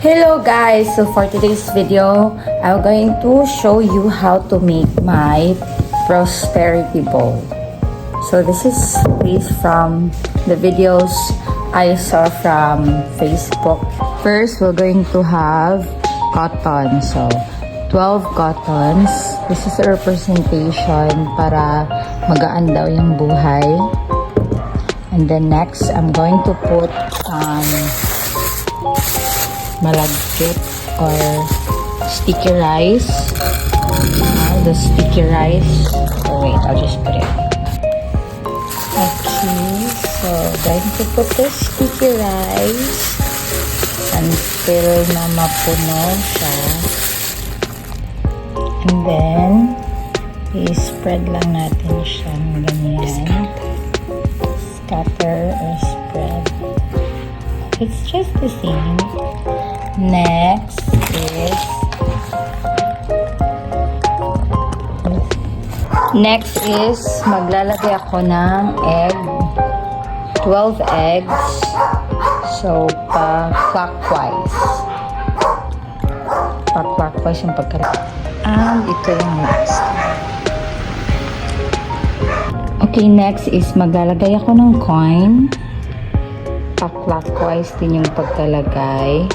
Hello guys! So for today's video, I'm going to show you how to make my prosperity bowl. So this is based from the videos I saw from Facebook. First, we're going to have cotton. So 12 cottons. This is a representation para magaan daw yung buhay. And then next, I'm going to put malagkit or sticky rice. The sticky rice. Oh wait, I'll just put it. Okay, so going to put the sticky rice until na mapuno siya. And then, i-spread lang natin siya ganyan. Scatter or spread. It's just the same. Next is maglalagay ako ng egg. 12 eggs. So, pa-clockwise. Pa-clockwise yung pagkalagay. And ito yung last. Okay, next is maglalagay ako ng coin. Pa-clockwise din yung pagkalagay.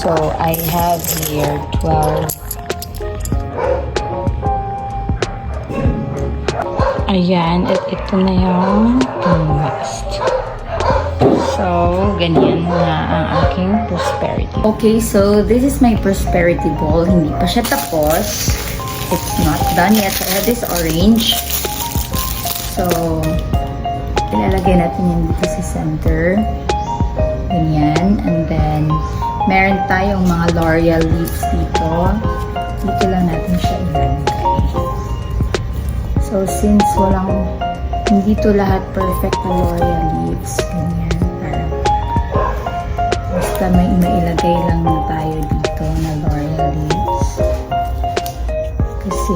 So, I have here 12. Ayan, at ito na yung last. So, ganyan na ang aking prosperity. Okay, so this is my prosperity bowl. Hindi pa siya tapos. It's not done yet. So, I have this orange. So, ilalagay natin yung dito sa center. Ganyan. And then, meron tayong mga L'Oreal leaves dito. Dito lang natin siya ilalagay. So, since hindi to lahat perfect na L'Oreal leaves. Ganyan. Parang, basta may ilagay lang na tayo dito na L'Oreal leaves. Kasi,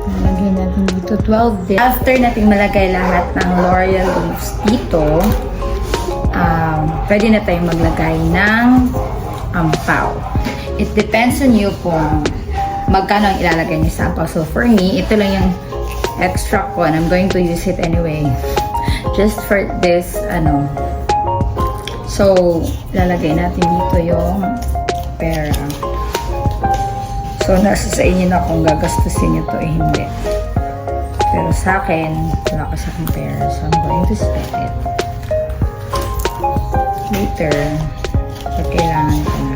nalagay natin dito 12 din. After natin malagay lahat ng L'Oreal leaves dito, pwede na tayong maglagay ng ampaw. It depends on you kung magkano ang ilalagay niyo sa ampaw. So for me, ito lang yung extra ko and I'm going to use it anyway. Just for this, So, ilalagay natin dito yung pera. So, nasa sa inyo na kung gagastusin nyo to hindi. Pero sa akin, wala kasi akong pera. So, I'm going to spend it. Later, pag kailangan ko na.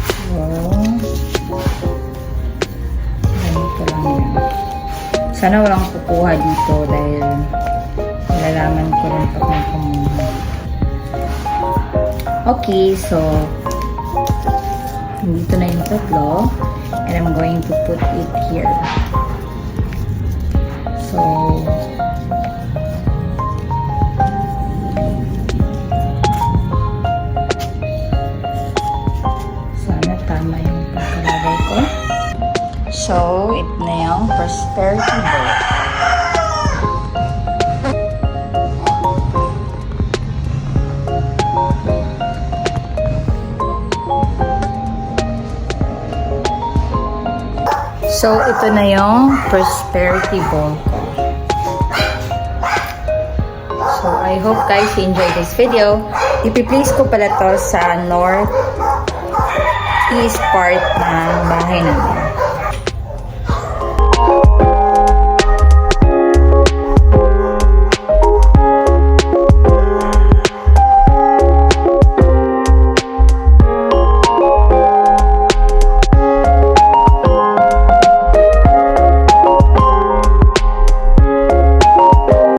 So, ganito lang yan. Sana walang kukuha dito dahil malalaman ko rin pag may kumuha. Okay, so, dito na yung tatlo. And I'm going to put it here. So, sana tama yung pagkalagay ko. So, ito na yung prosperity bowl. So, ito na yung prosperity bowl ko. So, I hope guys you enjoyed this video. Ipi-place ko pala to sa north east part ng bahay namin.